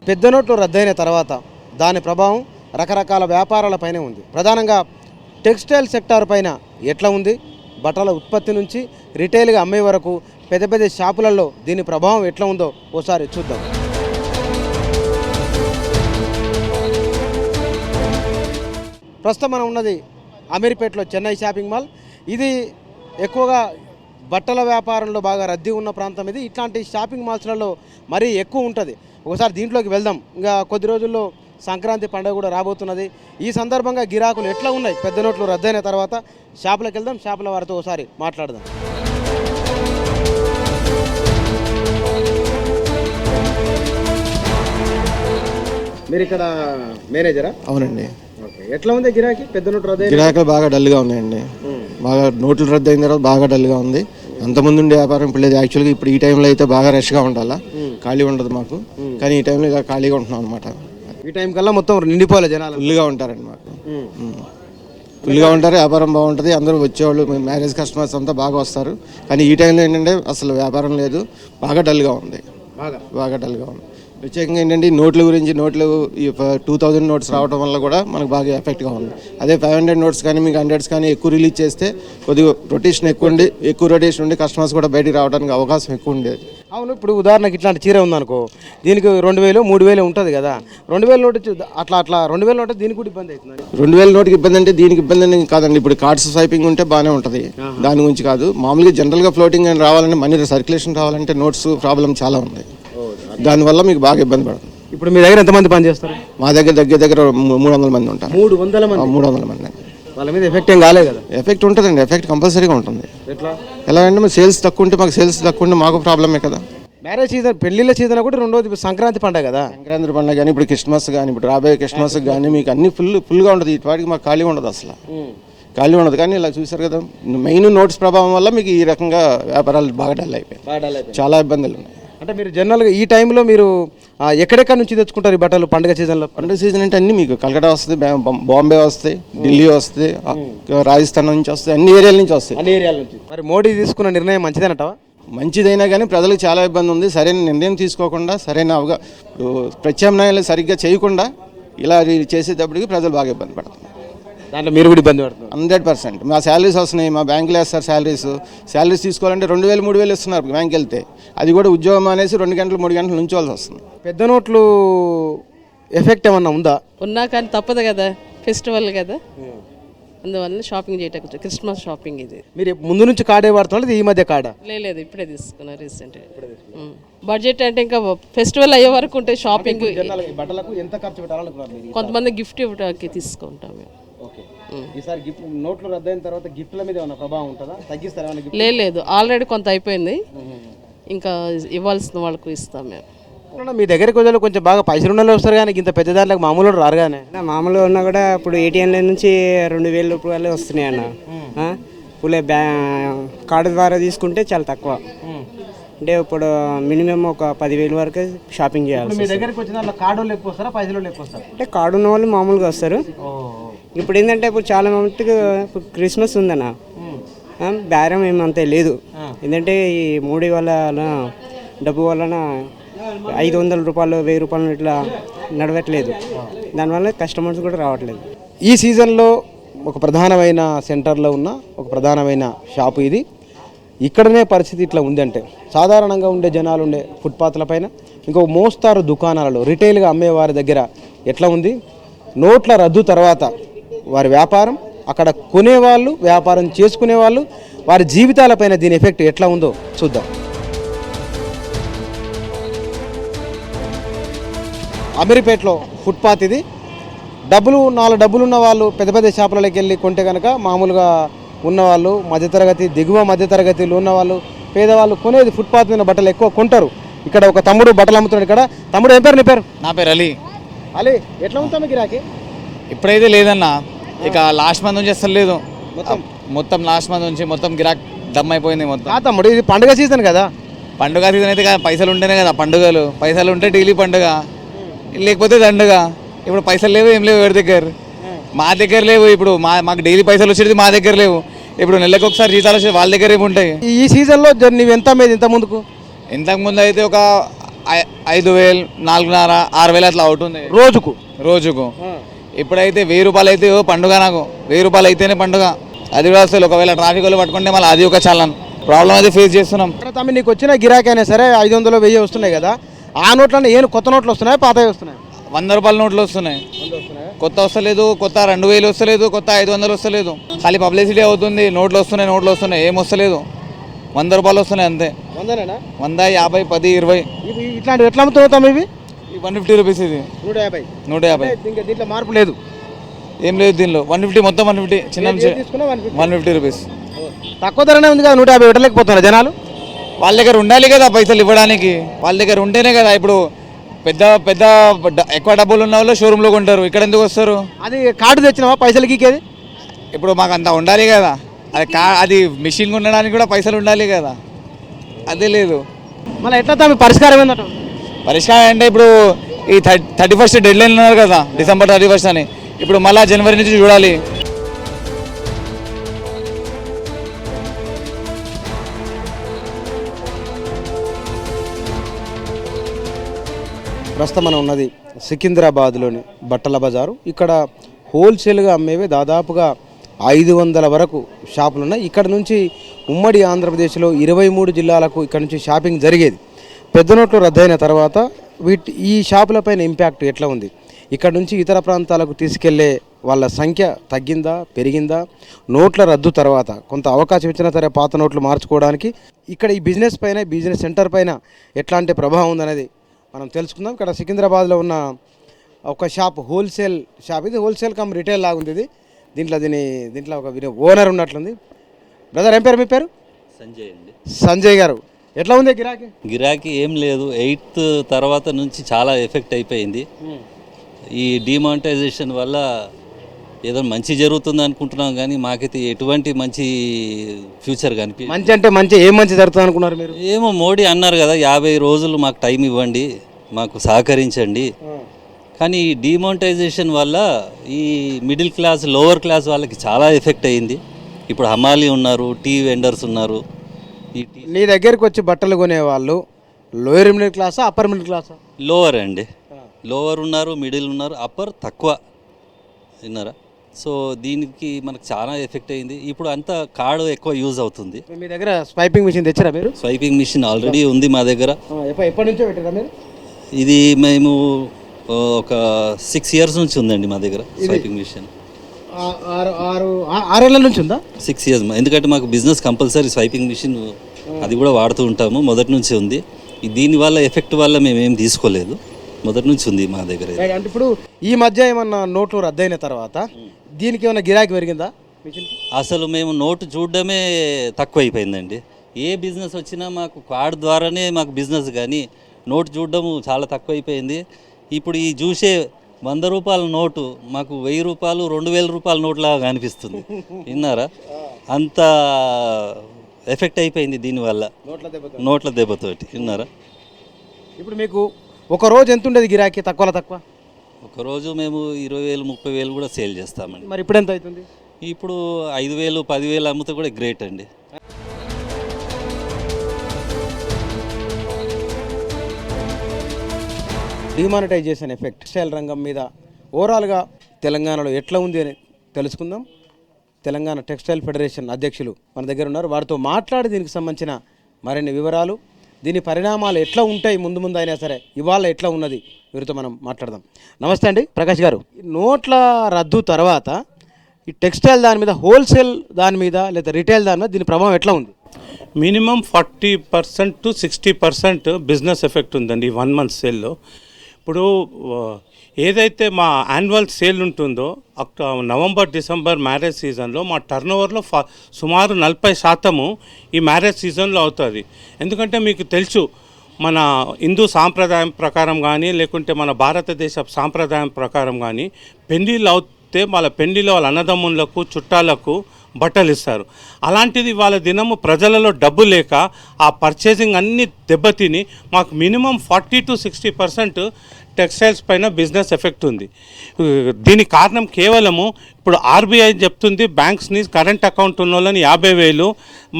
పెద్ద నోట్లు రద్దయిన తర్వాత దాని ప్రభావం రకరకాల వ్యాపారాలపైనే ఉంది. ప్రధానంగా టెక్స్టైల్ సెక్టార్ పైన ఎట్లా ఉంది, బట్టల ఉత్పత్తి నుంచి రిటైల్గా అమ్మే వరకు పెద్ద పెద్ద షాపులలో దీని ప్రభావం ఎట్లా ఉందో ఓసారి చూద్దాం. ప్రస్తుతం మనం ఉన్నది అమీర్పేటలో చెన్నై షాపింగ్ మాల్. ఇది ఎక్కువగా బట్టల వ్యాపారంలో బాగా రద్దీ ఉన్న ప్రాంతం ఇది. ఇట్లాంటి షాపింగ్ మాల్స్లలో మరీ ఎక్కువ ఉంటుంది. ఒకసారి దీంట్లోకి వెళ్దాం. ఇంకా కొద్ది రోజుల్లో సంక్రాంతి పండుగ కూడా రాబోతున్నది. ఈ సందర్భంగా గిరాకులు ఎట్లా ఉన్నాయి పెద్ద నోట్లు రద్దయిన తర్వాత షాపులకు వెళ్దాం, షాపుల వారితో ఒకసారి మాట్లాడదాం. మీరు ఇక్కడ మేనేజరా? అవునండి. ఎట్లా ఉంది గిరాకీ పెద్ద నోట్లు రద్దు? గిరాకీలు బాగా డల్గా ఉన్నాయండి. బాగా నోట్లు రద్దు అయిన తర్వాత బాగా డల్గా ఉంది. అంతకుముందు ఉండే వ్యాపారం ఇప్పుడు లేదు. యాక్చువల్గా ఇప్పుడు ఈ టైంలో అయితే బాగా రష్గా ఉండాలా, ఖాళీ ఉండదు మాకు. కానీ ఈ టైంలో ఇలా ఖాళీగా ఉంటున్నాం అనమాట. ఈ టైం కల్లా మొత్తం నిండిపోలే, జనాలు ఫుల్గా ఉంటారండి. మాకు ఫుల్గా ఉంటారు, వ్యాపారం బాగుంటుంది. అందరూ వచ్చేవాళ్ళు మ్యారేజ్ కస్టమర్స్ అంతా బాగా వస్తారు. కానీ ఈ టైంలో ఏంటంటే అసలు వ్యాపారం లేదు, బాగా డల్గా ఉంది. బాగా డల్గా ఉంది. ప్రత్యేకంగా ఏంటంటే నోట్ల గురించి, నోట్లు ఈ 2000 నోట్స్ రావడం వల్ల కూడా మనకు బాగా ఎఫెక్ట్గా ఉంది. అదే 500 నోట్స్ కానీ మీకు 100s కానీ ఎక్కువ రిలీజ్ చేస్తే కొద్దిగా రొటేషన్ ఎక్కువ రొటేషన్ ఉండి కస్టమర్స్ కూడా బయటికి రావడానికి అవకాశం ఎక్కువ ఉండేది. అవును, ఇప్పుడు ఉదాహరణకి ఇట్లాంటి చీర ఉందనుకో, దీనికి 2000 3000 ఉంటుంది కదా. 2000 నోటు అట్లా 2000 నోటు దీనికి కూడా ఇబ్బంది అవుతుంది. 2000 నోటుకి ఇబ్బంది అంటే దీనికి ఇబ్బంది అని కాదండి. ఇప్పుడు కార్డ్స్ స్వైపింగ్ ఉంటే బాగానే ఉంటుంది, దాని గురించి కాదు. మామూలుగా జనరల్గా ఫ్లోటింగ్ అని రావాలంటే మనీ సర్క్యులేషన్ రావాలంటే నోట్స్ ప్రాబ్లం చాలా ఉంది. దానివల్ల మీకు బాగా ఇబ్బంది పడుతుంది. ఇప్పుడు మీ దగ్గర ఎంతమంది పని చేస్తారు? మా దగ్గర 300 మంది ఉంటారు. 300 మంది. వాళ్ళ మీద ఎఫెక్ట్ ఏం కాలేదు కదా? ఎఫెక్ట్ ఉంటుందండి, ఎఫెక్ట్ కంపల్సరీగా ఉంటుంది. ఎలా అంటే మాకు సేల్స్ తక్కువ ఉంటే మాకు ప్రాబ్లమే కదా. మ్యారేజ్ సీజన్, పెళ్లిళ్ళ సీజన్ కూడా రెండోది సంక్రాంతి పండుగ కదా. సంక్రాంతి పండుగ కానీ ఇప్పుడు క్రిస్మస్ కానీ ఇప్పుడు రాబోయే క్రిస్మస్ కానీ మీకు అన్ని ఫుల్గా ఉంటుంది. వాటికి మాకు ఖాళీ ఉండదు, అసలు ఖాళీ ఉండదు. కానీ ఇలా చూసారు కదా, మెయిన్ నోట్స్ ప్రభావం వల్ల మీకు ఈ రకంగా వ్యాపారాలు బాగా డల్ అయిపోయాయి. చాలా ఇబ్బందులు ఉన్నాయి. అంటే మీరు జనరల్గా ఈ టైంలో మీరు ఎక్కడెక్కడ నుంచి తెచ్చుకుంటారు ఈ బట్టలు పండుగ సీజన్లో? పండుగ సీజన్ అంటే అన్ని మీకు కలకత్తా వస్తుంది, బాంబే వస్తాయి, ఢిల్లీ వస్తాయి, రాజస్థాన్ నుంచి వస్తాయి, అన్ని ఏరియాల నుంచి వస్తాయి. మరి మోడీ తీసుకున్న నిర్ణయం మంచిదేనంటావా? మంచిదైనా కానీ ప్రజలకు చాలా ఇబ్బంది ఉంది. సరైన నిర్ణయం తీసుకోకుండా, సరైన ప్రత్యామ్నాయాలు సరిగ్గా చేయకుండా ఇలా చేసేటప్పటికి ప్రజలు బాగా ఇబ్బంది పడుతున్నారు. దాంట్లో మీరు కూడా ఇబ్బంది పడుతున్నారు. 100%. మా శాలరీస్ వస్తున్నాయి, మా బ్యాంకులో వేస్తారు శాలరీస్ తీసుకోవాలంటే 2000 3000 ఇస్తున్నారు బ్యాంక్ వెళ్తే. అది కూడా ఉద్యోగం అనేసి 2 గంటలు 3 గంటలు నుంచోవాల్సి వస్తుంది. పెద్ద నోట్లు ఎఫెక్ట్ ఏమన్నా ఉందా? ఉన్నా కానీ తప్పదు కదా, ఫెస్టివల్ కదా, అందువల్ల షాపింగ్ చేయటం. క్రిస్మస్ షాపింగ్ ఇది. మీరు ముందు నుంచి కార్డే వాడుతున్నారు, ఈ మధ్య కార్డా? లేదు, ఇప్పుడే తీసుకున్నారు రీసెంట్. బడ్జెట్ అంటే ఇంకా ఫెస్టివల్ అయ్యే వరకు ఉంటే షాపింగ్. బట్టలకు ఎంత ఖర్చు పెట్టాలనుకున్నారు? కొంతమంది గిఫ్ట్ ఇవ్వడానికి తీసుకుంటాం మేము. ఈసారి గిఫ్ట్ నోట్లు రద్దయిన తర్వాత గిఫ్ట్ల మీద ఏమైనా ప్రభావం ఉంటుందా? తగ్గిస్తారా? లేదు, ఆల్రెడీ కొంత అయిపోయింది, ఇంకా ఇవ్వాల్సిన వాళ్ళకు ఇస్తాం మేము. మీ దగ్గరికి వచ్చే కొంచెం బాగా పైసలు ఉన్న వస్తారు కానీ ఇంత పెద్ద దాంట్లో మామూలు రారు కానీ. మామూలుగా ఉన్నా కూడా ఇప్పుడు ఏటీఎంల నుంచి 2000 రూపాయలు వస్తున్నాయి అన్న. పులే కార్డు ద్వారా తీసుకుంటే చాలా తక్కువ. అంటే ఇప్పుడు మినిమం ఒక 10,000 వరకు షాపింగ్ చేయాలి. మీ దగ్గరికి వచ్చిన కార్డు ఎక్కువ వస్తారా, పైసలు ఎక్కువ వస్తారు? అంటే కార్డు ఉన్న వాళ్ళు మామూలుగా వస్తారు. ఇప్పుడు ఏంటంటే ఇప్పుడు చాలా మటుకు ఇప్పుడు క్రిస్మస్ ఉందన్న, బేరం ఏమంతే లేదు. ఎందుకంటే ఈ మోడీ వల్ల డబ్బు వలన 500 రూపాయలు 1000 రూపాయలు ఇట్లా నడవట్లేదు. దానివల్ల కస్టమర్స్ కూడా రావట్లేదు. ఈ సీజన్లో ఒక ప్రధానమైన సెంటర్లో ఉన్న ఒక ప్రధానమైన షాపు ఇది. ఇక్కడనే పరిస్థితి ఇట్లా ఉందంటే సాధారణంగా ఉండే జనాలు ఉండే ఫుట్పాత్ల పైన, ఇంకో మోస్తారు దుకాణాలలో రిటైల్గా అమ్మే వారి దగ్గర ఎట్లా ఉంది, నోట్ల రద్దు తర్వాత వారి వ్యాపారం, అక్కడ కొనేవాళ్ళు, వ్యాపారం చేసుకునే వాళ్ళు, వారి జీవితాలపైన దీని ఎఫెక్ట్ ఎట్లా ఉందో చూద్దాం. అమీర్పేటలో ఫుట్పాత్ ఇది. 4 డబ్బులున్న వాళ్ళు పెద్ద పెద్ద షాపులకి వెళ్ళి కొంటే కనుక మామూలుగా ఉన్నవాళ్ళు, మధ్యతరగతి, దిగువ మధ్యతరగతిలో ఉన్నవాళ్ళు, పేదవాళ్ళు కొనేది ఫుట్పాత్ మీద బట్టలు ఎక్కువ కొంటారు. ఇక్కడ ఒక తమ్ముడు బట్టలు అమ్ముతున్నాడు. ఇక్కడ తమ్ముడు ఏం పేరు? నీ పేరు? నా పేరు అలీ. ఎట్లా ఉంటాము గిరాకీ? ఇప్పుడైతే లేదన్నా, ఇక లాస్ట్ మంత్ నుంచి అసలు లేదు. మొత్తం లాస్ట్ మంత్ నుంచి మొత్తం గిరాక్ దమ్ అయిపోయింది మొత్తం. తమ్ముడు ఇది పండుగ సీజన్ కదా. పండుగ సీజన్ అయితే పైసలు ఉంటేనే కదా పండుగలు. పైసలు ఉంటే డైలీ పండుగ, లేకపోతే దండుగ. ఇప్పుడు పైసలు లేవు, ఏం లేవు ఎవరి దగ్గర. మా దగ్గర లేవు. ఇప్పుడు మాకు డైలీ పైసలు వచ్చేది మా దగ్గర లేవు. ఇప్పుడు నెలకు ఒకసారి జీతాలు వచ్చేది వాళ్ళ దగ్గర ఏముంటాయి. ఈ సీజన్లో నీవు ఎంత అమ్మేది ఇంత ముందుకు? ఇంతకుముందు అయితే ఒక 5,000, 4,500, 6,000 అట్లా అవుతుంది రోజుకు. ఇప్పుడైతే 1,000 రూపాయలు అయితే పండుగ. నాకు 1,000 రూపాయలు అయితేనే పండుగ. అది కూడా అసలు ఒకవేళ ట్రాఫిక్ వాళ్ళు పట్టుకుంటే మళ్ళీ అది ఒక చలన్ ప్రాబ్లం అయితే ఫేస్ చేస్తున్నాం. తమ్మి నీకు వచ్చిన గిరాకీ అయినా సరే 500, 1000 వస్తున్నాయి కదా, ఆ నోట్లన్నీ ఏం కొత్త నోట్లు వస్తున్నాయి, పాతవి వస్తున్నాయి? 100 రూపాయల నోట్లు వస్తున్నాయి. కొత్త వస్తలేదు, కొత్త 2,000 వస్తలేదు, కొత్త 500 వస్తలేదు. ఖాళీ పబ్లిసిటీ అవుతుంది. నోట్లు వస్తున్నాయి, ఏం వస్తలేదు. 100 రూపాయలు వస్తున్నాయి అంతే. 100, 50, 10, 20. ఇట్లాంటివి ఎట్లా అమ్ముతాం? ఇవి 150 రూపీస్. ఇది 150. ఇంకా దీంట్లో మార్పు లేదు, ఏం లేదు దీనిలో. 150 మొత్తం 150. చిన్న 150 రూపీస్. తక్కువ ధరనే ఉంది కదా. 150 పెట్టలేకపోతున్నారు జనాలు. వాళ్ళ దగ్గర ఉండాలి కదా పైసలు ఇవ్వడానికి. వాళ్ళ దగ్గర ఉంటేనే కదా. ఇప్పుడు పెద్ద ఎక్కువ డబ్బులు ఉన్న వాళ్ళు షోరూంలో కొంటారు. ఇక్కడ ఎందుకు వస్తారు? అది కార్డు తెచ్చినావా పైసలు గీకేది? ఇప్పుడు మాకు అంత ఉండాలి కదా. అది మిషన్ ఉండడానికి కూడా పైసలు ఉండాలి కదా. అదే లేదు. మళ్ళీ ఎట్లా తమ్మి పరిష్కారం ఏందట? పరిష్కారం అంటే ఇప్పుడు ఈ 31st డెడ్ లైన్ ఉన్నారు కదా, December 31st అని. ఇప్పుడు మళ్ళీ జనవరి నుంచి చూడాలి. ప్రస్తుతం మనం ఉన్నది సికింద్రాబాద్లోని బట్టల బజారు. ఇక్కడ హోల్సేల్గా అమ్మేవి దాదాపుగా 500 వరకు షాపులు ఉన్నాయి. ఇక్కడ నుంచి ఉమ్మడి ఆంధ్రప్రదేశ్లో 23 జిల్లాలకు ఇక్కడ నుంచి షాపింగ్ జరిగేది. పెద్ద నోట్లు రద్దయిన తర్వాత ఈ షాపులపైన ఇంపాక్ట్ ఎట్లా ఉంది? ఇక్కడ నుంచి ఇతర ప్రాంతాలకు తీసుకెళ్లే వాళ్ళ సంఖ్య తగ్గిందా, పెరిగిందా? నోట్ల రద్దు తర్వాత కొంత అవకాశం ఇచ్చినా సరే పాత నోట్లు మార్చుకోవడానికి ఇక్కడ ఈ బిజినెస్ పైన, బిజినెస్ సెంటర్ పైన ఎట్లాంటి ప్రభావం ఉందనేది మనం తెలుసుకుందాం. ఇక్కడ సికింద్రాబాద్లో ఉన్న ఒక షాప్, హోల్సేల్ షాప్. ఇది హోల్సేల్ కమ్ రిటైల్ లాగా ఉంది. ఇది దీంట్లో ఒక ఓనర్ ఉన్నట్లుంది. బ్రదర్, ఏం పేరు మీ పేరు? సంజయ్ అండి. సంజయ్ గారు, ఎట్లా ఉంది గిరాకీ? గిరాకీ ఏం లేదు. 8th తర్వాత నుంచి చాలా ఎఫెక్ట్ అయిపోయింది. ఈ డిమానిటైజేషన్ వల్ల ఏదో మంచి జరుగుతుంది అనుకుంటున్నాం, కానీ మాకైతే ఎటువంటి మంచి ఫ్యూచర్ కనిపి. మంచి అంటే మంచి ఏం మంచి జరుగుతుంది అనుకున్నారు మీరు? ఏమో మోడీ అన్నారు కదా 50 రోజులు మాకు టైం ఇవ్వండి, మాకు సహకరించండి. కానీ ఈ డిమానిటైజేషన్ వల్ల ఈ మిడిల్ క్లాస్, లోవర్ క్లాస్ వాళ్ళకి చాలా ఎఫెక్ట్ అయ్యింది. ఇప్పుడు హమాలి ఉన్నారు, టీ వెండర్స్ ఉన్నారు. నీ దగ్గరికి వచ్చి బట్టలు కొనేవాళ్ళు లోయర్ మిడిల్ క్లాసా, అప్పర్ మిడిల్ క్లాసా? లోవర్ అండి. లోవర్ ఉన్నారు, మిడిల్ ఉన్నారు, అప్పర్ తక్కువ. విన్నారా? సో దీనికి మనకు చాలా ఎఫెక్ట్ అయింది. ఇప్పుడు అంతా కార్డు ఎక్కువ యూజ్ అవుతుంది. మీ దగ్గర స్వైపింగ్ మిషన్ తెచ్చారా మీరు? స్వైపింగ్ మిషన్ ఆల్రెడీ ఉంది మా దగ్గర. ఎప్పటి నుంచో పెట్టారా మీరు? ఇది మేము ఒక 6 years నుంచి ఉందండి మా దగ్గర స్వైపింగ్ మిషన్. 6 ఏళ్ళ నుంచి ఉందా? 6 years. ఎందుకంటే మాకు బిజినెస్ కంపల్సరీ స్వైపింగ్ మిషన్, అది కూడా వాడుతూ ఉంటాము. మొదటి నుంచి ఉంది. దీనివల్ల ఎఫెక్ట్ వల్ల మేము ఏం తీసుకోలేదు, మొదటి నుంచి ఉంది మా దగ్గర. అంటే ఇప్పుడు ఈ మధ్య ఏమన్నా నోట్లు రద్దయిన తర్వాత దీనికి ఏమైనా గిరాకీ పెరిగిందా? అసలు మేము నోటు చూడడమే తక్కువ అయిపోయిందండి. ఏ బిజినెస్ వచ్చినా మాకు కార్డు ద్వారానే మాకు బిజినెస్, కానీ నోటు చూడడము చాలా తక్కువ అయిపోయింది. ఇప్పుడు ఈ చూసే 100 రూపాయల నోటు మాకు 1000 రూపాయలు, 2000 రూపాయల నోట్లాగా అనిపిస్తుంది. విన్నారా? అంత ఎఫెక్ట్ అయిపోయింది దీనివల్ల, నోట్ల దెబ్బతోటి. విన్నారా? ఇప్పుడు మీకు ఒక రోజు ఎంత ఉండేది గిరాకీ? తక్కువ ఒకరోజు మేము 20,000, 30,000 కూడా సేల్ చేస్తామండి. మరి ఇప్పుడు ఎంత అవుతుంది? ఇప్పుడు 5,000, 10,000 అమ్మితే కూడా గ్రేట్ అండి. డిమానిటైజేషన్ ఎఫెక్ట్ టెక్స్టైల్ రంగం మీద ఓవరాల్గా తెలంగాణలో ఎట్లా ఉంది అని తెలుసుకుందాం. తెలంగాణ టెక్స్టైల్ ఫెడరేషన్ అధ్యక్షులు మన దగ్గర ఉన్నారు. వారితో మాట్లాడి దీనికి సంబంధించిన మరిన్ని వివరాలు, దీని పరిణామాలు ఎట్లా ఉంటాయి ముందు ముందు అయినా సరే, ఇవాళ ఎట్లా ఉన్నది, వీరితో మనం మాట్లాడదాం. నమస్తే అండి ప్రకాష్ గారు. నోట్ల రద్దు తర్వాత ఈ టెక్స్టైల్ దాని మీద, హోల్సేల్ దాని మీద లేదా రిటైల్ దాని మీద దీని ప్రభావం ఎట్లా ఉంది? మినిమం 40% to 60% బిజినెస్ ఎఫెక్ట్ ఉందండి ఈ 1 month సేల్లో. ఇప్పుడు ఏదైతే మా యాన్యువల్ సేల్ ఉంటుందో నవంబర్, డిసెంబర్ మ్యారేజ్ సీజన్లో మా టర్నోవర్లో సుమారు 40% ఈ మ్యారేజ్ సీజన్లో అవుతుంది. ఎందుకంటే మీకు తెలుసు, మన హిందూ సాంప్రదాయం ప్రకారం కానీ లేకుంటే మన భారతదేశ సాంప్రదాయం ప్రకారం కానీ పెళ్ళిళ్ళు వస్తే వాళ్ళ పెళ్లిలో వాళ్ళ అన్నదమ్ములకు చుట్టాలకు బట్టలు ఇస్తారు. అలాంటిది వాళ్ళ దినము ప్రజలలో డబ్బు లేక ఆ పర్చేసింగ్ అన్ని దెబ్బతిని మాకు మినిమం 40-60% టెక్స్టైల్స్ పైన బిజినెస్ ఎఫెక్ట్ ఉంది. దీనికి కారణం కేవలము ఇప్పుడు ఆర్బీఐ చెప్తుంది బ్యాంక్స్ని కరెంట్ అకౌంట్ ఉన్న వాళ్ళని 50,000,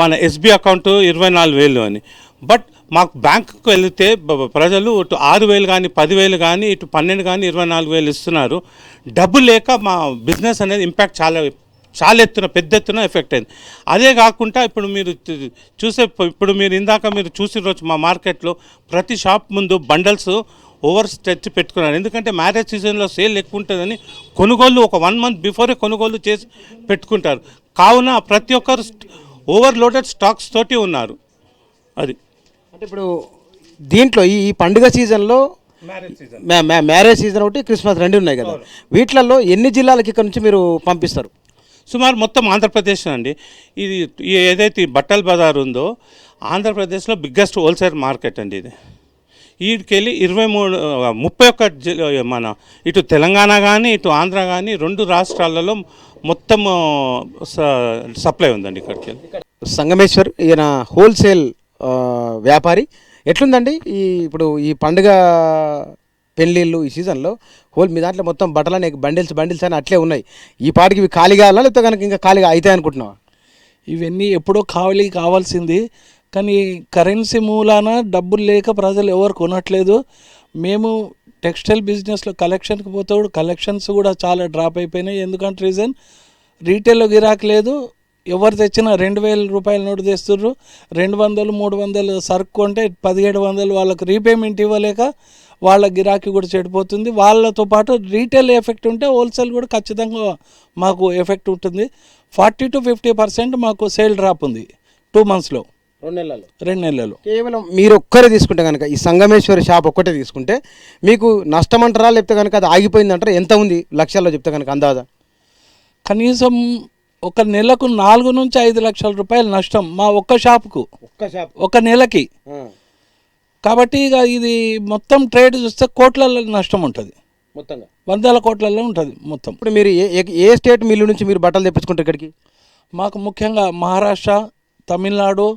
మన ఎస్బీ అకౌంట్ 24,000 అని. బట్ మాకు బ్యాంకుకు వెళితే ప్రజలు ఇటు 6,000 కానీ 10,000 కానీ ఇటు 12 కానీ 24,000 ఇస్తున్నారు. డబ్బు లేక మా బిజినెస్ అనేది ఇంపాక్ట్ చాలా పెద్ద ఎత్తున ఎఫెక్ట్ అయింది. అదే కాకుండా ఇప్పుడు మీరు చూసే ఇప్పుడు మీరు ఇందాక మీరు చూసిన రోజు మా మార్కెట్లో ప్రతి షాప్ ముందు బండల్స్ ఓవర్ స్ట్రెచ్ పెట్టుకున్నారు. ఎందుకంటే మ్యారేజ్ సీజన్లో సేల్ ఎక్కువ ఉంటుందని కొనుగోలు ఒక 1 month బిఫోరే కొనుగోలు చేసి పెట్టుకుంటారు. కావున ప్రతి ఒక్కరు ఓవర్లోడెడ్ స్టాక్స్ తోటి ఉన్నారు. అది అంటే ఇప్పుడు దీంట్లో ఈ పండుగ సీజన్లో మ్యారేజ్ సీజన్ ఒకటి, క్రిస్మస్ 2 ఉన్నాయి కదా, వీటిలలో ఎన్ని జిల్లాలకి ఇక్కడ నుంచి మీరు పంపిస్తారు? సుమారు మొత్తం ఆంధ్రప్రదేశ్ అండి. ఇది ఏదైతే ఈ బట్టల బజార్ ఉందో ఆంధ్రప్రదేశ్లో బిగ్గెస్ట్ హోల్సేల్ మార్కెట్ అండి ఇది. వీటికెళ్ళి 31 మన ఇటు తెలంగాణ కానీ ఇటు ఆంధ్ర కానీ 2 రాష్ట్రాలలో మొత్తం సప్లై ఉందండి ఇక్కడికి. సంగమేశ్వర్ ఈయన హోల్సేల్ వ్యాపారి. ఎట్లుందండి ఇప్పుడు ఈ పండుగ పెళ్ళిళ్ళు ఈ సీజన్లో మీ దాంట్లో మొత్తం బట్టలని బండిల్స్ అని అట్లే ఉన్నాయి. ఈ పాటికి ఇవి ఖాళీ కావాలా లేకపోతే కనుక ఇంకా ఖాళీగా అవుతాయి అనుకుంటున్నావా? ఇవన్నీ ఎప్పుడో కావాల్సింది, కానీ కరెన్సీ మూలాన డబ్బులు లేక ప్రజలు ఎవరు కొనట్లేదు. మేము టెక్స్టైల్ బిజినెస్లో కలెక్షన్కి పోతాడు, కలెక్షన్స్ కూడా చాలా డ్రాప్ అయిపోయినాయి. ఎందుకంటే రీజన్ రీటైల్లో గిరాకీ లేదు. ఎవరు తెచ్చినా 2,000 రూపాయల నోటు తెస్తుర్రు. 200-300 సరుకు కొంటే 1,700 వాళ్ళకి రీపేమెంట్ ఇవ్వలేక వాళ్ళ గిరాకీ కూడా చెడిపోతుంది. వాళ్ళతో పాటు రీటైల్ ఎఫెక్ట్ ఉంటే హోల్సేల్ కూడా ఖచ్చితంగా మాకు ఎఫెక్ట్ ఉంటుంది. 40-50% మాకు సేల్ డ్రాప్ ఉంది 2 monthsలో, 2 నెలలు. కేవలం మీరు ఒక్కరే తీసుకుంటే కనుక ఈ సంగమేశ్వరి షాప్ ఒక్కటే తీసుకుంటే మీకు నష్టం అంటారా లేకపోతే కనుక అది ఆగిపోయిందంటారా? ఎంత ఉంది లక్షల్లో చెప్తే కనుక అందాజా? కనీసం ఒక నెలకు 4-5 లక్షల రూపాయలు నష్టం మా ఒక్క షాపుకు, ఒక నెలకి. కాబట్టి ఇక ఇది మొత్తం ట్రేడ్ చూస్తే కోట్లలో నష్టం ఉంటుంది, మొత్తంగా 100 కోట్లలో ఉంటుంది మొత్తం. ఇప్పుడు మీరు ఏ స్టేట్ మిల్లు నుంచి మీరు బట్టలు తెప్పించుకుంటారు ఇక్కడికి? మాకు ముఖ్యంగా మహారాష్ట్ర, తమిళనాడు,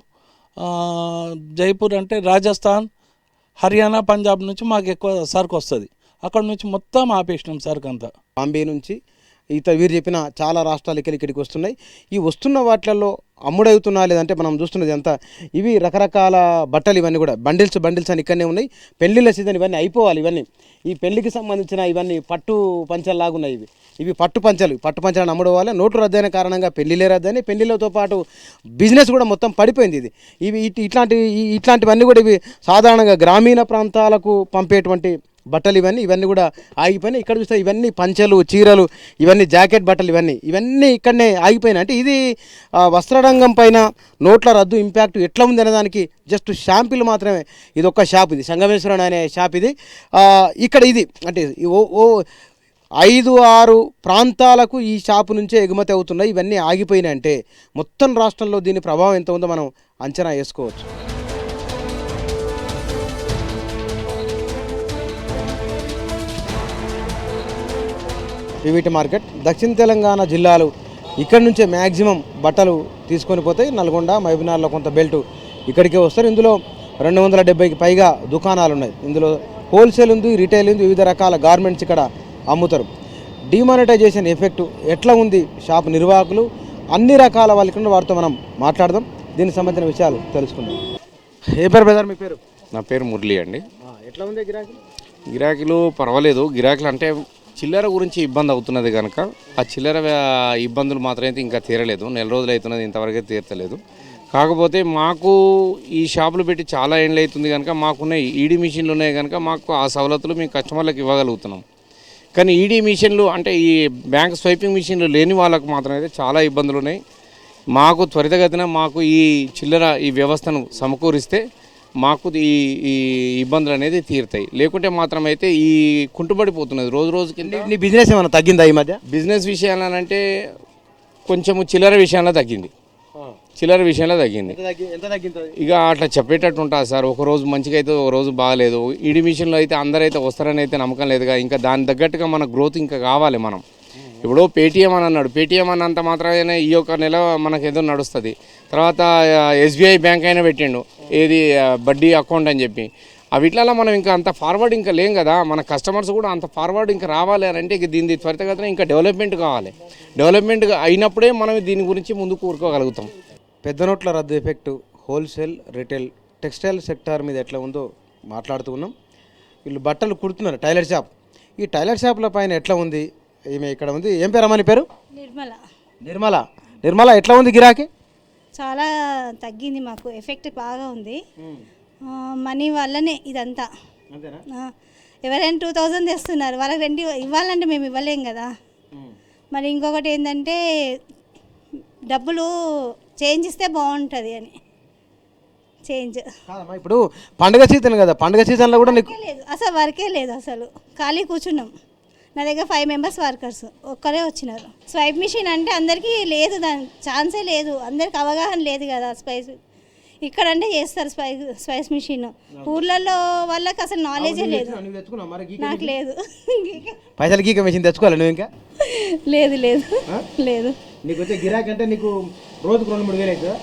జైపూర్ అంటే రాజస్థాన్, హర్యానా, పంజాబ్ నుంచి మాకు ఎక్కువ సరుకు వస్తుంది. అక్కడ నుంచి మొత్తం ఆపేసినాం సరుకు అంతా. బాంబే నుంచి వీరు చెప్పిన చాలా రాష్ట్రాలు ఇక్కడికి వస్తున్నాయి. ఈ వస్తున్న వాటిల్లో అమ్ముడవుతున్నా లేదంటే మనం చూస్తున్నది అంతా ఇవి రకరకాల బట్టలు, ఇవన్నీ కూడా బండిల్స్ అని ఇక్కడనే ఉన్నాయి. పెళ్లిళ్ళ సీజన్ ఇవన్నీ అయిపోవాలి. ఇవన్నీ ఈ పెళ్లికి సంబంధించిన ఇవన్నీ పట్టు పంచల్లాగా ఉన్నాయి. ఇవి పట్టు పంచలను అమ్ముడవాలి. నోటు రద్దయిన కారణంగా పెళ్లిలే రద్దని, పెళ్లిళ్ళతో పాటు బిజినెస్ కూడా మొత్తం పడిపోయింది. ఇట్లాంటివన్నీ కూడా ఇవి సాధారణంగా గ్రామీణ ప్రాంతాలకు పంపేటువంటి బట్టలు ఇవన్నీ కూడా ఆగిపోయినాయి. ఇక్కడ చూస్తే ఇవన్నీ పంచలు, చీరలు, ఇవన్నీ జాకెట్ బట్టలు ఇవన్నీ ఇక్కడనే ఆగిపోయినాయి. అంటే ఇది వస్త్రరంగం పైన నోట్ల రద్దు ఇంపాక్ట్ ఎట్లా ఉంది అనే దానికి జస్ట్ షాంపిల్ మాత్రమే. ఇది ఒక షాప్, ఇది సంగమేశ్వరం అనే షాప్. ఇది ఇక్కడ ఇది అంటే 5-6 ప్రాంతాలకు ఈ షాపు నుంచే ఎగుమతి అవుతున్నాయి. ఇవన్నీ ఆగిపోయినాయి అంటే మొత్తం రాష్ట్రంలో దీని ప్రభావం ఎంత ఉందో మనం అంచనా వేసుకోవచ్చు. పీవీటీ మార్కెట్ దక్షిణ తెలంగాణ జిల్లాలు ఇక్కడ నుంచే మ్యాక్సిమం బట్టలు తీసుకొని పోతాయి. నల్గొండ, మహబూబ్నగర్లో కొంత బెల్ట్ ఇక్కడికే వస్తారు. ఇందులో 270కి పైగా దుకాణాలు ఉన్నాయి. ఇందులో హోల్సేల్ ఉంది, రిటైల్ ఉంది, వివిధ రకాల గార్మెంట్స్ ఇక్కడ అమ్ముతారు. డిమానిటైజేషన్ ఎఫెక్ట్ ఎట్లా ఉంది షాప్ నిర్వాహకులు, అన్ని రకాల వాళ్ళు ఇక్కడ వారితో మనం మాట్లాడదాం. దీనికి సంబంధించిన విషయాలు తెలుసుకుందాం. ఏ పేరు బ్రదర్ మీ పేరు? నా పేరు మురళి అండి. ఎట్లా ఉంది గిరాకీలు? పర్వాలేదు. గిరాకీలు అంటే చిల్లర గురించి ఇబ్బంది అవుతున్నది కనుక ఆ చిల్లర ఇబ్బందులు మాత్రం అయితే ఇంకా తీరలేదు. 1 రోజులు అవుతున్నది, ఇంతవరకే తీరలేదు. కాకపోతే మాకు ఈ షాపులు పెట్టి చాలా ఏళ్ళు అవుతుంది కనుక మాకున్న ఈడీ మిషన్లు ఉన్నాయి కనుక మాకు ఆ సవలతులు మేము కస్టమర్లకు ఇవ్వగలుగుతున్నాం. కానీ ఈడీ మిషన్లు అంటే ఈ బ్యాంక్ స్వైపింగ్ మిషన్లు లేని వాళ్ళకు మాత్రం అయితే చాలా ఇబ్బందులు ఉన్నాయి. మాకు త్వరితగతిన మాకు ఈ చిల్లర ఈ వ్యవస్థను సమకూరిస్తే మాకు ఈ ఇబ్బందులు అనేది తీరుతాయి. లేకుంటే మాత్రం అయితే ఈ కుంటుపడిపోతున్నది రోజు రోజుకి. నీ బిజినెస్ ఏమైనా తగ్గిందా ఈ మధ్య? బిజినెస్ విషయాలంటే కొంచెము చిల్లర విషయంలో తగ్గింది. ఇక అట్లా చెప్పేటట్టు ఉంటుంది సార్. ఒక రోజు మంచిగా అయితే ఒక రోజు బాగాలేదు. ఈడీ మిషన్లో అయితే అందరైతే వస్తారని అయితే నమ్మకం లేదుగా. ఇంకా దాని తగ్గట్టుగా మన గ్రోత్ ఇంకా కావాలి. మనం ఇప్పుడు పేటీఎం అని అన్నాడు, పేటీఎం అన్నంత మాత్రమే ఈ యొక్క నెల మనకు ఏదో నడుస్తుంది. తర్వాత ఎస్బీఐ బ్యాంక్ అయినా పెట్టిండు ఏది బడ్డీ అకౌంట్ అని చెప్పి. వీటిలలో మనం ఇంకా అంత ఫార్వర్డ్ ఇంకా లేం కదా. మన కస్టమర్స్ కూడా అంత ఫార్వర్డ్ ఇంకా రావాలి అని అంటే దీని త్వరితగతిన ఇంకా డెవలప్మెంట్ కావాలి. డెవలప్మెంట్ అయినప్పుడే మనం దీని గురించి ముందుకు కూరుకోగలుగుతాం. పెద్ద నోట్ల రద్దు effect wholesale retail textile sector మీద ఎట్లా ఉందో మాట్లాడుతూ ఉన్నాం. వీళ్ళు బట్టలు కుడుతున్నారు, టైలర్ షాప్. ఈ టైలర్ షాప్ల పైన ఎట్లా ఉంది? ఈమె ఇక్కడ ఉంది. ఏం పేరు అమ్మా నీ పేరు? నిర్మల ఎట్లా ఉంది గిరాకీ? చాలా తగ్గింది, మాకు ఎఫెక్ట్ బాగా ఉంది. మనీ వల్లనే ఇదంతా. ఎవరైనా 2000 తెస్తున్నారు, వాళ్ళకి 2 ఇవ్వాలంటే మేము ఇవ్వలేం కదా. మరి ఇంకొకటి ఏంటంటే డబ్బులు చేంజ్ ఇస్తే బాగుంటుంది అని. చేంజ్ ఇప్పుడు పండుగ సీజన్ కదా, పండుగ సీజన్లో కూడా నీకు లేదు, అసలు వర్కే లేదు. అసలు ఖాళీ కూర్చున్నాం. నా దగ్గర 5 మెంబర్స్ వర్కర్స్, ఒక్కరే వచ్చినారు. స్వైప్ మిషన్ అంటే అందరికీ లేదు, దాని ఛాన్సే లేదు. అందరికి అవగాహన లేదు కదా. ఇక్కడ అంటే చేస్తారు స్పైస్ మిషన్. ఊర్లలో వాళ్ళకి అసలు నాలెడ్జే లేదు. నాకు లేదు. పైసలు గీక మిషన్ తెచ్చుకోవాలి నువ్వు ఇంకా? లేదు లేదు లేదు. నీకు వచ్చే గిరాకీ అంటే నీకు రోజుకు 2-3 వేలు అవుతుందా?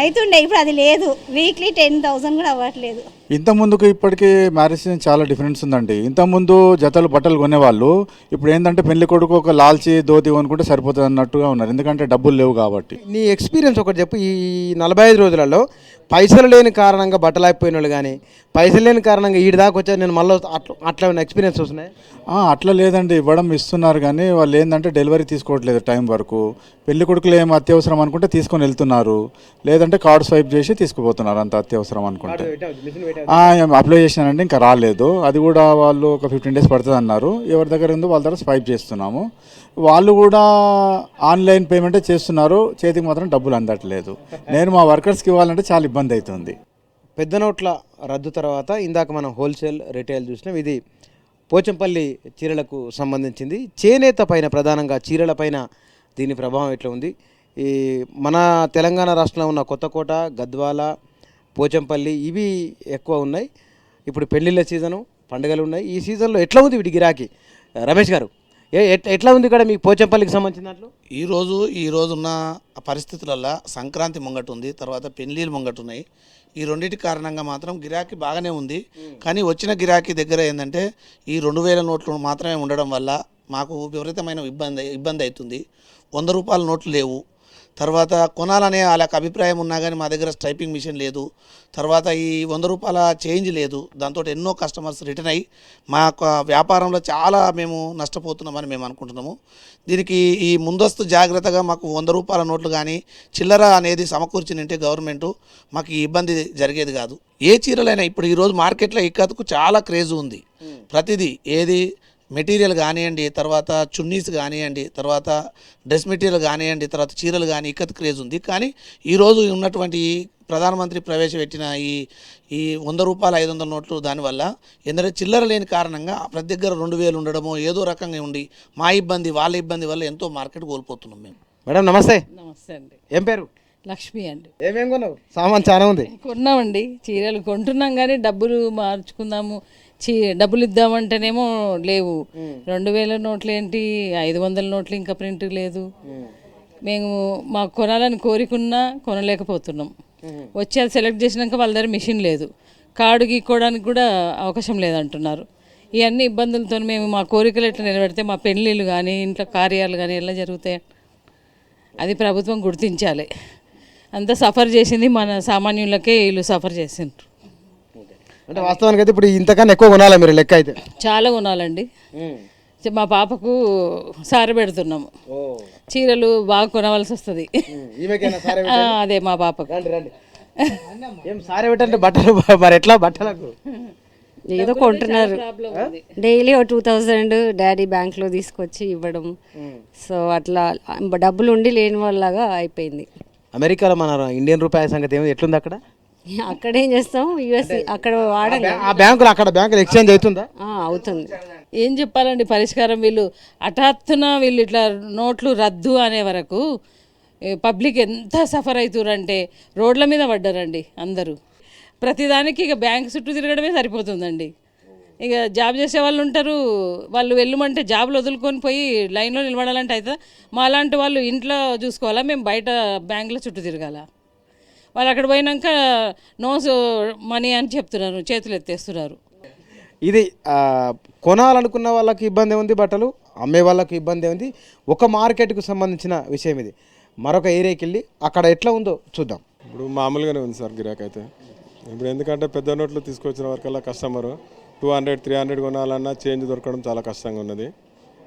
అవుతుండే, ఇప్పుడు అది లేదు. వీక్లీ 10,000 కూడా అవ్వట్లేదు. ఇంత ముందుకు ఇప్పటికీ మ్యారేజ్ సీజన్ చాలా డిఫరెన్స్ ఉందండి. ఇంతకుముందు జతలు బట్టలు కొనేవాళ్ళు ఇప్పుడు ఏంటంటే పెళ్లి కొడుకు ఒక లాల్చి ధోతి కొనుక్కుంటే సరిపోతుంది అన్నట్టుగా ఉన్నారు, ఎందుకంటే డబ్బులు లేవు కాబట్టి. నీ ఎక్స్పీరియన్స్ ఒకటి చెప్పు. ఈ 45 రోజులలో పైసలు లేని కారణంగా బట్టలు అయిపోయిన వాళ్ళు కానీ, పైసలు లేని కారణంగా ఈడి దాకా వచ్చారు, నేను మళ్ళీ అట్లా ఎక్స్పీరియన్స్ వస్తున్నాయి? అట్లా లేదండి, ఇవ్వడం ఇస్తున్నారు కానీ వాళ్ళు ఏంటంటే డెలివరీ తీసుకోవట్లేదు టైం వరకు. పెళ్లి కొడుకులు ఏం అత్యవసరం అనుకుంటే తీసుకొని వెళ్తున్నారు, లేదంటే కార్డు స్వైప్ చేసి తీసుకుపోతున్నారు అంత అత్యవసరం అనుకుంటే. అప్లై చేసినానంటే ఇంకా రాలేదు, అది కూడా వాళ్ళు ఒక 15 days పడుతుంది అన్నారు. ఎవరి దగ్గర ఉందో వాళ్ళ దగ్గర స్వైప్ చేస్తున్నాము. వాళ్ళు కూడా ఆన్లైన్ పేమెంటే చేస్తున్నారు, చేతికి మాత్రం డబ్బులు అందట్లేదు. నేను మా వర్కర్స్కి ఇవ్వాలంటే చాలా ఇబ్బంది అవుతుంది. పెద్ద నోట్ల రద్దు తర్వాత ఇందాక మనం హోల్సేల్ రిటైల్ చూసినాం. ఇది పోచంపల్లి చీరలకు సంబంధించింది. చేనేత పైన, ప్రధానంగా చీరల పైన దీని ప్రభావం ఎట్లా ఉంది? ఈ మన తెలంగాణ రాష్ట్రంలో ఉన్న కొత్తకోట, గద్వాల, పోచంపల్లి ఇవి ఎక్కువ ఉన్నాయి. ఇప్పుడు పెళ్ళిళ్ళ సీజను, పండుగలు ఉన్నాయి. ఈ సీజన్లో ఎట్లా ఉంది వీటి గిరాకీ? రమేష్ గారు, ఎట్లా ఉంది ఇక్కడ మీ పోచంపల్లికి సంబంధించిన దాంట్లో? ఈ రోజున్న పరిస్థితులలో సంక్రాంతి ముంగట ఉంది, తర్వాత పెళ్ళిళ్ళు ముంగట ఉన్నాయి. ఈ రెండింటి కారణంగా మాత్రం గిరాకీ బాగానే ఉంది. కానీ వచ్చిన గిరాకీ దగ్గర ఏంటంటే ఈ 2000 నోట్లు మాత్రమే ఉండడం వల్ల మాకు విపరీతమైన ఇబ్బంది అవుతుంది. 100 రూపాయల నోట్లు లేవు. తర్వాత కొనాలనే వాళ్ళకి అభిప్రాయం ఉన్నా కానీ మా దగ్గర స్ట్రైపింగ్ మిషన్ లేదు. తర్వాత ఈ 100 రూపాయల చేంజ్ లేదు. దాంతో ఎన్నో కస్టమర్స్ రిటర్న్ అయ్యి మా యొక్క వ్యాపారంలో చాలా మేము నష్టపోతున్నామని మేము అనుకుంటున్నాము. దీనికి ఈ ముందస్తు జాగ్రత్తగా మాకు 100 రూపాయల నోట్లు కానీ చిల్లర అనేది సమకూర్చినంటే గవర్నమెంటు మాకు ఈ ఇబ్బంది జరిగేది కాదు. ఏ చీరలైనా ఇప్పుడు ఈరోజు మార్కెట్లో ఇక్కతకు చాలా క్రేజ్ ఉంది. ప్రతిదీ ఏది మెటీరియల్ కానివ్వండి, తర్వాత చున్నీస్ కానివ్వండి, తర్వాత డ్రెస్ మెటీరియల్ కానివ్వండి, తర్వాత చీరలు కానీ ఇక్కత్ క్రేజ్ ఉంది. కానీ ఈరోజు ఉన్నటువంటి ప్రధానమంత్రి ప్రవేశపెట్టిన ఈ 100 రూపాయల 500 నోట్లు దానివల్ల ఎందుకంటే చిల్లర లేని కారణంగా ప్రతి దగ్గర 2000 ఉండడమో ఏదో రకంగా ఉండి మా ఇబ్బంది వాళ్ళ ఇబ్బంది వల్ల ఎంతో మార్కెట్ కోల్పోతున్నాం మేము. మేడం నమస్తే. నమస్తే అండి. ఏం పేరు? లక్ష్మి అండి. ఏమేం కొన్నావు? సామాన్ చాలా ఉంది. కొన్నామండి, చీరలు కొంటున్నాం కానీ డబ్బులు మార్చుకుందాము, డబ్బులు ఇద్దామంటేనేమో లేవు. 2000 నోట్లు ఏంటి, 500 నోట్లు ఇంకా ప్రింట్ లేదు. మేము మాకు కొనాలని కోరికున్నా కొనలేకపోతున్నాం. వచ్చి అది సెలెక్ట్ చేసినాక వాళ్ళ దగ్గర మిషన్ లేదు, కార్డు గీక్కోవడానికి కూడా అవకాశం లేదంటున్నారు. ఇవన్నీ ఇబ్బందులతో మేము మా కోరికలు ఎట్లా నిలబెడితే మా పెళ్ళిళ్ళు కానీ ఇంట్లో కార్యాలు కానీ ఎలా జరుగుతాయి, అది ప్రభుత్వం గుర్తించాలి. అంతా సఫర్ చేసింది మన సామాన్యులకే, వీళ్ళు సఫర్ చేసిండ్రు. అంటే వాస్తవానికి అయితే ఇప్పుడు ఇంతకన్నా ఎక్కువ కొనాలా మీరు లెక్క అయితే? చాలా కొనాలండి. మా పాపకు సార పెడుతున్నాము, చీరలు బాగా కొనవలసి వస్తుంది. అదే మా పాపకు ఏం సారే పెట్టంటే బట్టలు మరి ఎట్లా బట్టలకు ఏదో కొంటున్నారు. డైలీ 2000 డాడీ బ్యాంక్లో తీసుకొచ్చి ఇవ్వడం. సో అట్లా డబ్బులు ఉండి లేని వాళ్ళగా అయిపోయింది. అమెరికాలో మన ఇండియన్ రూపాయి సంగతి ఏమి ఎట్లుంది అక్కడ? అక్కడేం చేస్తాం, యుఎస్ అక్కడ వాడండి. ఆ బ్యాంకులు అక్కడ బ్యాంకులు ఎక్స్చేంజ్ అవుతుందా? అవుతుంది. ఏం చెప్పాలండి పరిష్కారం? వీళ్ళు హఠాత్తున వీళ్ళు ఇట్లా నోట్లు రద్దు అనే వరకు పబ్లిక్ ఎంత సఫర్ అవుతారంటే రోడ్ల మీద పడ్డారండి అందరూ. ప్రతిదానికి ఇక బ్యాంక్ చుట్టూ తిరగడమే సరిపోతుందండి. ఇక జాబ్ చేసే వాళ్ళు ఉంటారు, వాళ్ళు వెళ్ళమంటే జాబ్లు వదులుకొని పోయి లైన్లో నిలబడాలంటే అవుతుందా? మా అలాంటి వాళ్ళు ఇంట్లో చూసుకోవాలా, మేము బయట బ్యాంకులో చుట్టూ తిరగాల? వాళ్ళు అక్కడ పోయినాక నోస్ మనీ అని చెప్తున్నారు, చేతులు ఎత్తేస్తున్నారు. ఇది కొనాలనుకున్న వాళ్ళకి ఇబ్బంది ఉంది, బట్టలు అమ్మే వాళ్ళకి ఇబ్బంది ఉంది. ఒక మార్కెట్కు సంబంధించిన విషయం ఇది. మరొక ఏరియాకి వెళ్ళి అక్కడ ఎట్లా ఉందో చూద్దాం. ఇప్పుడు మామూలుగానే ఉంది సార్ గిరాక్ అయితే. ఇప్పుడు ఎందుకంటే పెద్ద నోట్లు తీసుకొచ్చిన వరకల్లా కస్టమరు 200-300 కొనాలన్నా చేంజ్ దొరకడం చాలా కష్టంగా ఉన్నది.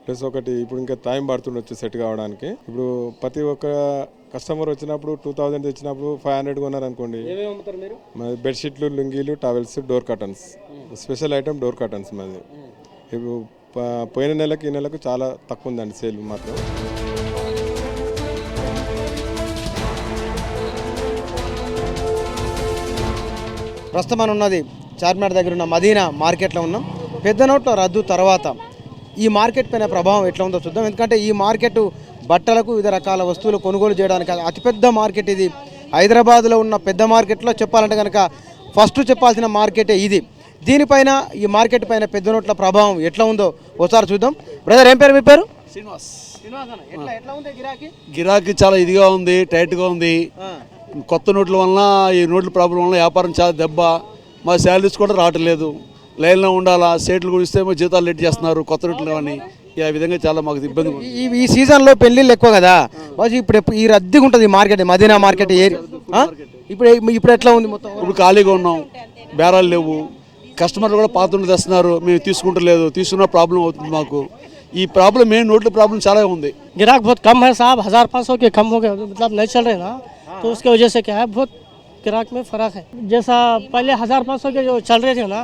ప్లస్ ఒకటి ఇప్పుడు ఇంకా టైం పడుతుండొచ్చు సెట్ కావడానికి. ఇప్పుడు ప్రతి ఒక్క కస్టమర్ వచ్చినప్పుడు 2000 తెచ్చినప్పుడు 500 కొన్నారనుకోండి, బెడ్షీట్లు, లుంగీలు, towels, door curtains, special item door curtains మాది. ఇప్పుడు పోయిన నెలకి ఈ నెలకు చాలా తక్కువ ఉందండి సేల్ మాత్రం. ప్రస్తుతం మనం ఉన్నది చార్మినార్ దగ్గర ఉన్న మదీనా మార్కెట్లో ఉన్నాం. పెద్ద నోట్ల రద్దు తర్వాత ఈ మార్కెట్ పైన ప్రభావం ఎట్లా ఉందో చూద్దాం. ఎందుకంటే ఈ మార్కెట్ బట్టలకు వివిధ రకాల వస్తువులు కొనుగోలు చేయడానికి అతిపెద్ద మార్కెట్ ఇది. హైదరాబాద్లో ఉన్న పెద్ద మార్కెట్లో చెప్పాలంటే కనుక ఫస్ట్ చెప్పాల్సిన మార్కెటే ఇది. దీనిపైన ఈ మార్కెట్ పైన పెద్ద నోట్ల ప్రభావం ఎట్లా ఉందో ఒకసారి చూద్దాం. బ్రదర్, ఏం పేరు మీ పేరు? శ్రీనివాస్. ఎట్లా ఉంది గిరాకీ? గిరాకీ చాలా ఇదిగా ఉంది, టైట్గా ఉంది. కొత్త నోట్ల వలన ఈ నోట్ల ప్రాబ్లం వలన వ్యాపారం చాలా దెబ్బ. మా శాలరీస్ కూడా రావట్లేదు, లైన్లో ఉండాలా. సేట్లు గుడిస్తే జీతాలు లేట్ చేస్తున్నారు కొత్త నోట్లు అని. ఈ విధంగా చాలా మాకు ఇబ్బంది. ఈ సీజన్లో పెళ్ళిళ్ళు ఎక్కువ కదా, ఇప్పుడు ఈ రద్దీగా ఉంటుంది మార్కెట్, మదీనా మార్కెట్ ఇప్పుడు ఎట్లా ఉంది మొత్తం? ఇప్పుడు ఖాళీగా ఉన్నాం, బేరాలు లేవు, కస్టమర్లు కూడా పాత నోట్లు తెస్తున్నారు, మేము తీసుకుంటలేదు. తీసుకున్న ప్రాబ్లం అవుతుంది మాకు. ఈ ప్రాబ్లం మెయిన్ నోట్ల ప్రాబ్లం చాలా ఉంది. गिराक बहुत कम है साहब, 1000-500 के कम हो गए, मतलब नहीं चल रहे ना, तो उसके वजह से क्या है बहुत गिराक में फ़र्क है. जैसा पहले 1000-500 के जो चल रहे थे ना,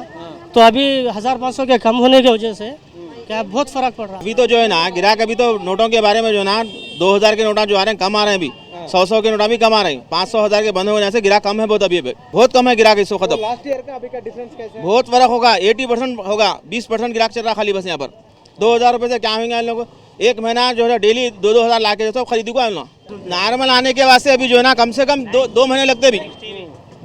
तो अभी 1000-500 के कम होने की वजह से क्या बहुत फ़र्क पड़ रहा है. अभी तो जो है ना गिराक, अभी तो नोटों के बारे में जो है ना 2000 के नोटा जो आ रहे हैं कम आ रहे हैं, अभी 100 के नोटा भी कम आ रहे हैं. 500-1000 के बंद होने से गिराक कम है बहुत, अभी बहुत कम है गिराक इस वक्त. लास्ट ईयर का अभी का डिफरेंस कैसा है? बहुत फ़र्क होगा, 80% होगा, 20% गिराक चल रहा खाली बस यहाँ पर. 2000 रुपये से क्या होंगे इन लोगों को? एक महीना जो है डेली 2-2 हज़ार ला के जो खरीदी को इन लोग. नॉर्मल आने के वास्ते अभी जो है ना कम से कम 2 महीने लगते भी,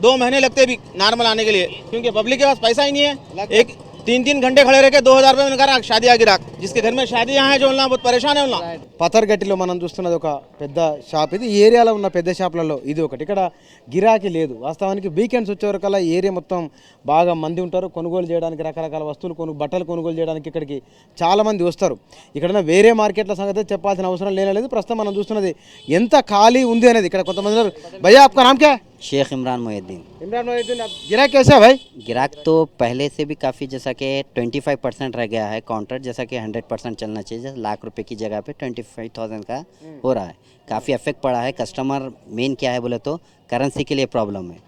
2 महीने लगते भी नॉर्मल आने के लिए, क्योंकि पब्लिक के पास पैसा ही नहीं है. एक 3-3 घंटे खड़े रह के 2000 रुपये में करा शादी आ गिराक. जिसके घर में शादी यहाँ है जो उनला बहुत परेशान है उनला. పతర్గట్టిలో మనం చూస్తున్నది ఒక పెద్ద షాప్. ఇది ఈ ఏరియాలో ఉన్న పెద్ద షాపులలో ఇది ఒకటి. ఇక్కడ గిరాకీ లేదు వాస్తవానికి. వీకెండ్స్ వచ్చేవరకల్లా ఏరియా మొత్తం బాగా మంది ఉంటారు, కొనుగోలు చేయడానికి రకరకాల వస్తువులు బట్టలు కొనుగోలు చేయడానికి ఇక్కడికి చాలామంది వస్తారు. ఇక్కడ వేరే మార్కెట్ల సంగతి చెప్పాల్సిన అవసరం లేదు. ప్రస్తుతం మనం చూస్తున్నది ఎంత ఖాళీ ఉంది అనేది. ఇక్కడ కొంతమంది భయ్యా, आपका नाम क्या है? शेख इमरान मोहिद्दीन. इमरान मोहिद्दीन, गिराक कैसा है भाई? गिराक तो पहले से भी काफ़ी, जैसा कि 25% रह गया है काउंटर, जैसा कि 100% चलना चाहिए. जैसे लाख रुपए की जगह पे 25,000 का हो रहा है. काफ़ी इफेक्ट पड़ा है. कस्टमर मेन क्या है बोले तो करेंसी के लिए प्रॉब्लम है.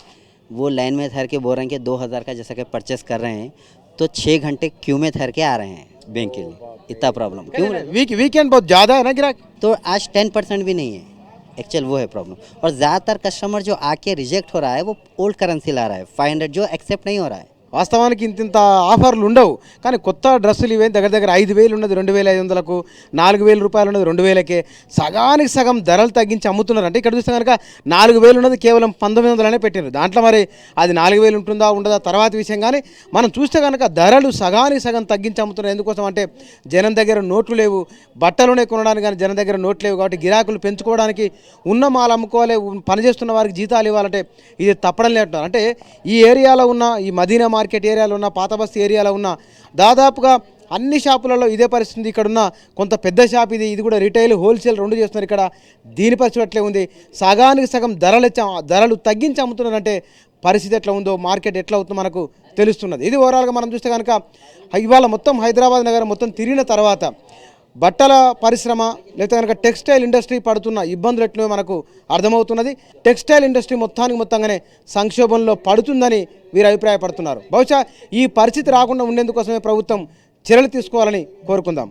वो लाइन में ठहर के बोल रहे हैं कि 2000 का जैसा कि परचेस कर रहे हैं तो 6 घंटे क्यू में ठहर के आ रहे हैं बैंक के लिए. इतना प्रॉब्लम क्यों? वीकेंड बहुत ज़्यादा है ना गिराक, तो आज 10% भी नहीं है एक्चुअल, वो है प्रॉब्लम. और ज़्यादातर कस्टमर जो आके रिजेक्ट हो रहा है वो ओल्ड करेंसी ला रहा है. 500 जो एक्सेप्ट नहीं हो रहा है. వాస్తవానికి ఇంత ఆఫర్లు ఉండవు, కానీ కొత్త డ్రెస్సులు ఇవే దగ్గర దగ్గర 5000 ఉన్నది 2500కు, 4000 రూపాయలు ఉన్నది 2000కే, సగానికి సగం ధరలు తగ్గించి అమ్ముతున్నారు. అంటే ఇక్కడ చూస్తే కనుక 4000 ఉన్నది కేవలం 1900 పెట్టారు. దాంట్లో మరి అది 4000 ఉంటుందా ఉండదా తర్వాత విషయం. కానీ మనం చూస్తే కనుక ధరలు సగానికి సగం తగ్గించి అమ్ముతున్నారు. ఎందుకోసం అంటే జనం దగ్గర నోట్లు లేవు, బట్టలునే కొనడానికి కానీ జనం దగ్గర నోట్లు లేవు. కాబట్టి గిరాకులు పెంచుకోవడానికి ఉన్న మాలు అమ్ముకోవాలి, పనిచేస్తున్న వారికి జీతాలు ఇవ్వాలంటే ఇది తప్పడం లేదంటారు. అంటే ఈ ఏరియాలో ఉన్న ఈ మదీనా మార్కెట్ ఏరియాలో ఉన్న పాత బస్తీ ఏరియాలో ఉన్న దాదాపుగా అన్ని షాపులలో ఇదే పరిస్థితి. ఇక్కడ ఉన్న కొంత పెద్ద షాప్ ఇది కూడా రిటైల్ హోల్సేల్ రెండు చేస్తున్నారు. ఇక్కడ దీని పరిస్థితి అట్లే ఉంది. సగానికి సగం ధరలు తగ్గించి అమ్ముతున్నారంటే పరిస్థితి ఎట్లా ఉందో, మార్కెట్ ఎట్లా అవుతుందో మనకు తెలుస్తున్నది. ఇది ఓవరాల్గా మనం చూస్తే కనుక ఇవాళ మొత్తం హైదరాబాద్ నగరం మొత్తం తిరిగిన తర్వాత బట్టల పరిశ్రమ లేకపోతే కనుక టెక్స్టైల్ ఇండస్ట్రీ పడుతున్న ఇబ్బందులు ఎట్లా మనకు అర్థమవుతున్నది. టెక్స్టైల్ ఇండస్ట్రీ మొత్తంగానే సంక్షోభంలో పడుతుందని వీరు అభిప్రాయపడుతున్నారు. బహుశా ఈ పరిస్థితి రాకుండా ఉండేందుకోసమే ప్రభుత్వం చర్యలు తీసుకోవాలని కోరుకుందాం.